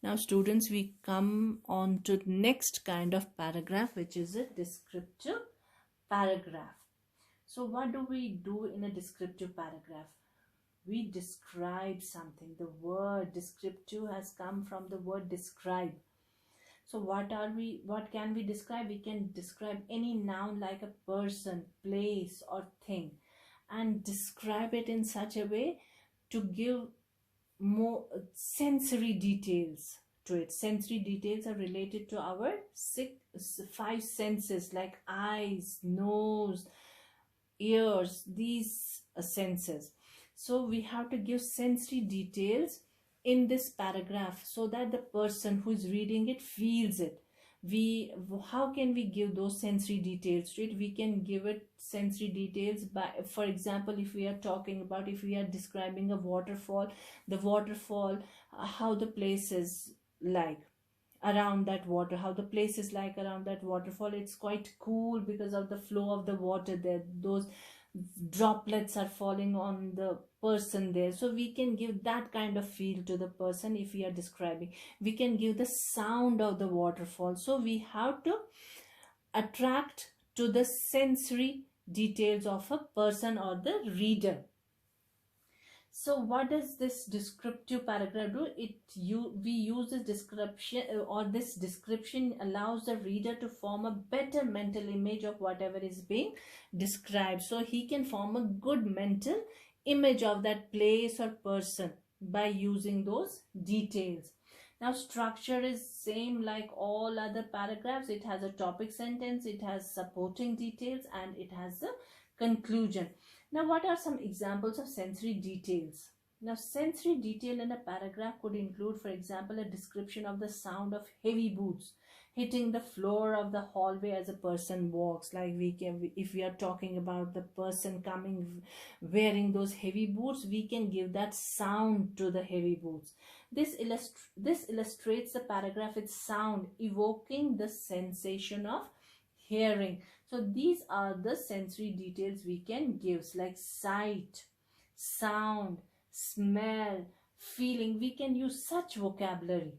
Now students, we come on to the next kind of paragraph, which is a descriptive paragraph. So what do we do in a descriptive paragraph? We describe something. The word descriptive has come from the word describe. So what can we describe? We can describe any noun like a person, place or thing, and describe it in such a way to give more sensory details to it. Sensory details are related to our five senses, like eyes, nose, ears, these senses. So we have to give sensory details in this paragraph so that the person who is reading it feels it. How can we give those sensory details to it? We can give it sensory details by, for example, if we are describing a waterfall, the waterfall, how the place is like around that water, how the place is like around that waterfall. It's quite cool because of the flow of the water there. Those droplets are falling on the person there. So we can give that kind of feel to the person if we are describing. We can give the sound of the waterfall. So we have to attract to the sensory details of a person or the reader. So what does this descriptive paragraph do? We use this description, or this description allows the reader to form a better mental image of whatever is being described. So he can form a good mental image of that place or person by using those details. Now structure is same like all other paragraphs. It has a topic sentence, it has supporting details, and it has the conclusion. Now, what are some examples of sensory details? Now, sensory detail in a paragraph could include, for example, a description of the sound of heavy boots hitting the floor of the hallway as a person walks. Like if we are talking about the person coming wearing those heavy boots, we can give that sound to the heavy boots. This illustrates the paragraph with sound, evoking the sensation of hearing. So these are the sensory details we can give, like sight, sound, smell, feeling. We can use such vocabulary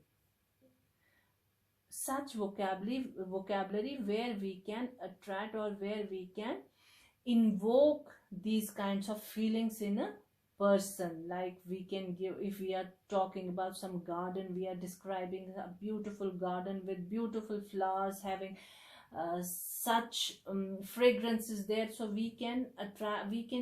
where we can attract or where we can invoke these kinds of feelings in a person. Like we can give, if we are talking about some garden, we are describing a beautiful garden with beautiful flowers having such fragrances there. So we can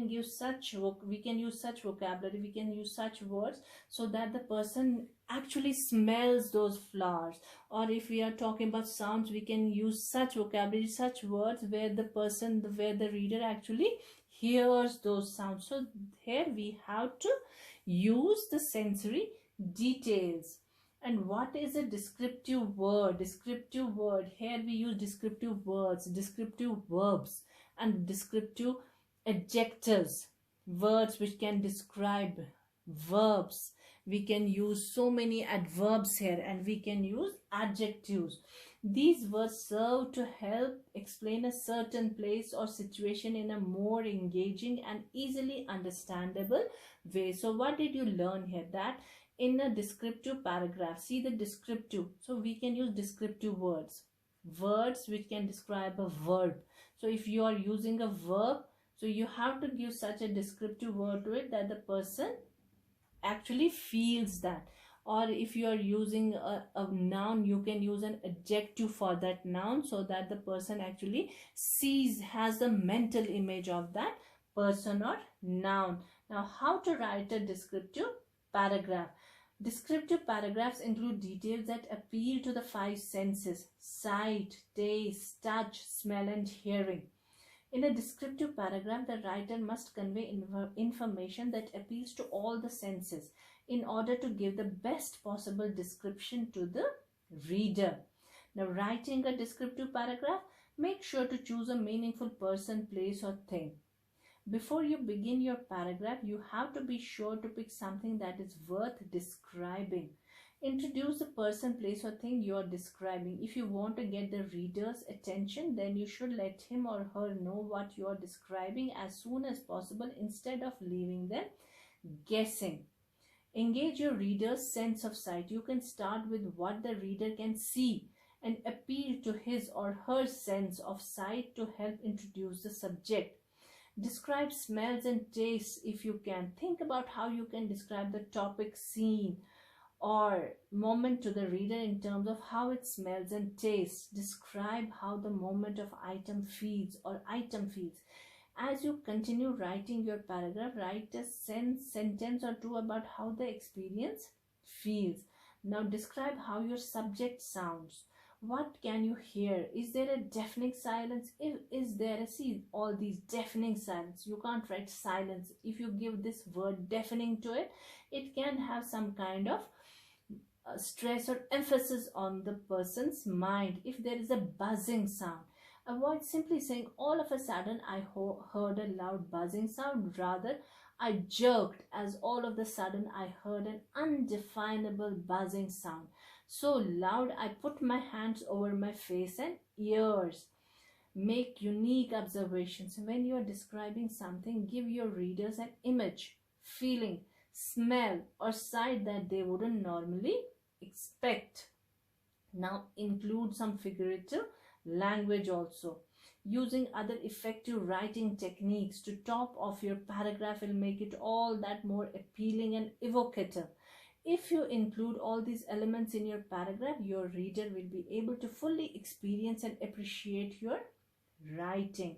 use such vocabulary, we can use such words so that the person actually smells those flowers. Or if we are talking about sounds, we can use such vocabulary, such words where the reader actually hears those sounds. So here we have to use the sensory details. And what is a descriptive word? Descriptive word, here we use descriptive words, descriptive verbs, and descriptive adjectives, words which can describe, verbs. We can use so many adverbs here, and we can use adjectives. These words serve to help explain a certain place or situation in a more engaging and easily understandable way. So what did you learn here? That in a descriptive paragraph, see the descriptive, so we can use descriptive words which can describe a verb. So if you are using a verb, so you have to give such a descriptive word to it that the person actually feels that. Or if you are using a noun, you can use an adjective for that noun so that the person actually has the mental image of that person or noun. Now, how to write a descriptive paragraph? Descriptive paragraphs include details that appeal to the five senses: sight, taste, touch, smell, and hearing. In a descriptive paragraph, the writer must convey information that appeals to all the senses in order to give the best possible description to the reader. Now, writing a descriptive paragraph, make sure to choose a meaningful person, place, or thing. Before you begin your paragraph, you have to be sure to pick something that is worth describing. Introduce the person, place, or thing you are describing. If you want to get the reader's attention, then you should let him or her know what you are describing as soon as possible instead of leaving them guessing. Engage your reader's sense of sight. You can start with what the reader can see and appeal to his or her sense of sight to help introduce the subject. Describe smells and tastes if you can. Think about how you can describe the topic, scene, or moment to the reader in terms of how it smells and tastes. Describe how the moment of item feels. As you continue writing your paragraph, write a sentence or two about how the experience feels. Now describe how your subject sounds. What can you hear? Is there a deafening silence? Is there a, see, all these deafening silence. You can't write silence. If you give this word deafening to it, it can have some kind of stress or emphasis on the person's mind. If there is a buzzing sound, avoid simply saying all of a sudden I heard a loud buzzing sound. Rather, I jerked as all of a sudden I heard an undefinable buzzing sound. So loud I put my hands over my face and ears. Make unique observations. When you are describing something, give your readers an image, feeling, smell, or sight that they wouldn't normally expect. Now include some figurative language also. Using other effective writing techniques to top off your paragraph will make it all that more appealing and evocative. If you include all these elements in your paragraph, your reader will be able to fully experience and appreciate your writing.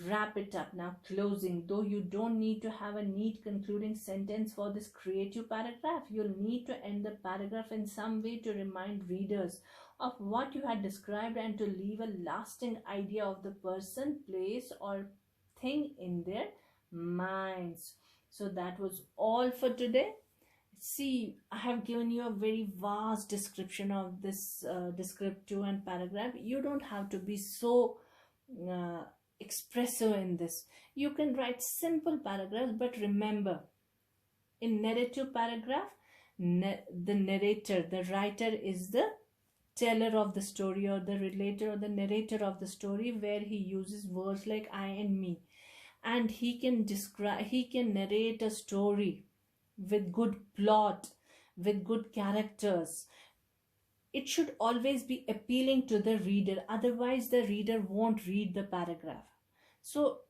Wrap it up. Now closing. Though you don't need to have a neat concluding sentence for this creative paragraph, you'll need to end the paragraph in some way to remind readers of what you had described and to leave a lasting idea of the person, place, or thing in their minds. So that was all for today. See, I have given you a very vast description of this descriptive and paragraph. You don't have to be so expressive in this. You can write simple paragraphs, but remember, in narrative paragraph, the narrator, the writer is the teller of the story, or the relator or the narrator of the story, where he uses words like I and me, and he can narrate a story with good plot, with good characters. It should always be appealing to the reader, otherwise the reader won't read the paragraph. So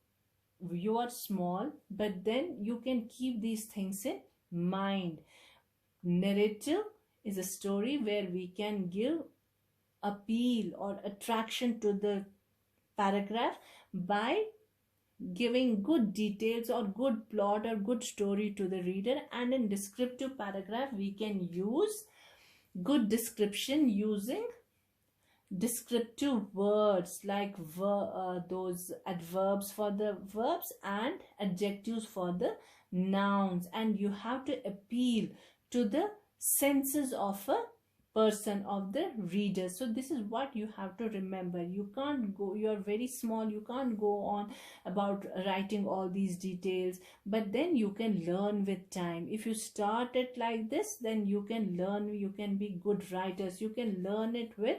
you are small, but then you can keep these things in mind. Narrative is a story where we can give appeal or attraction to the paragraph by giving good details or good plot or good story to the reader. And in descriptive paragraph, we can use good description using descriptive words like those adverbs for the verbs and adjectives for the nouns. And you have to appeal to the senses of a person, of the reader. So this is what you have to remember. You can't go, you're very small, you can't go on about writing all these details, but then you can learn with time. If you start it like this, then you can learn, you can be good writers, you can learn it with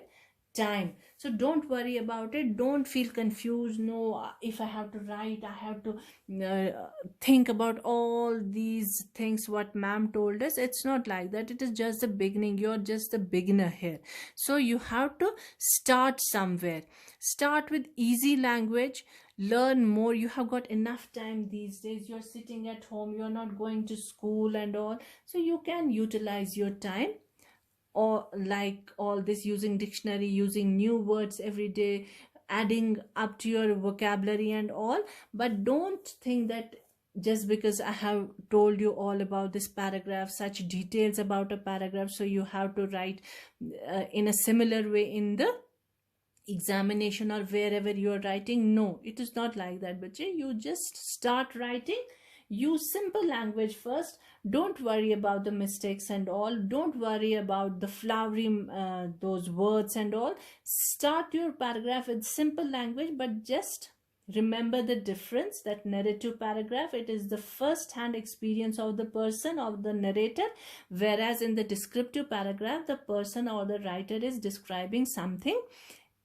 time. So don't worry about it, don't feel confused. No, if I have to write, I have to think about all these things what ma'am told us. It's not like that. It is just the beginning. You're just the beginner here, so you have to start somewhere. Start with easy language, learn more. You have got enough time these days. You're sitting at home, you're not going to school and all, so you can utilize your time, or like all this, using dictionary, using new words every day, adding up to your vocabulary and all. But don't think that just because I have told you all about this paragraph, such details about a paragraph, so you have to write in a similar way in the examination or wherever you are writing. No, it is not like that, but you just start writing. Use simple language first. Don't worry about the mistakes and all. Don't worry about the flowery those words and all. Start your paragraph with simple language, but just remember the difference, that narrative paragraph, it is the first hand experience of the person, of the narrator, whereas in the descriptive paragraph, the person or the writer is describing something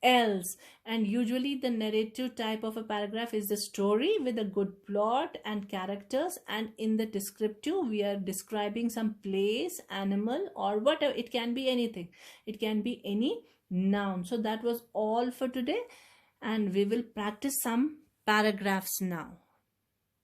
else. And usually the narrative type of a paragraph is the story with a good plot and characters, and in the descriptive we are describing some place, animal, or whatever. It can be anything, it can be any noun. So that was all for today, and we will practice some paragraphs now.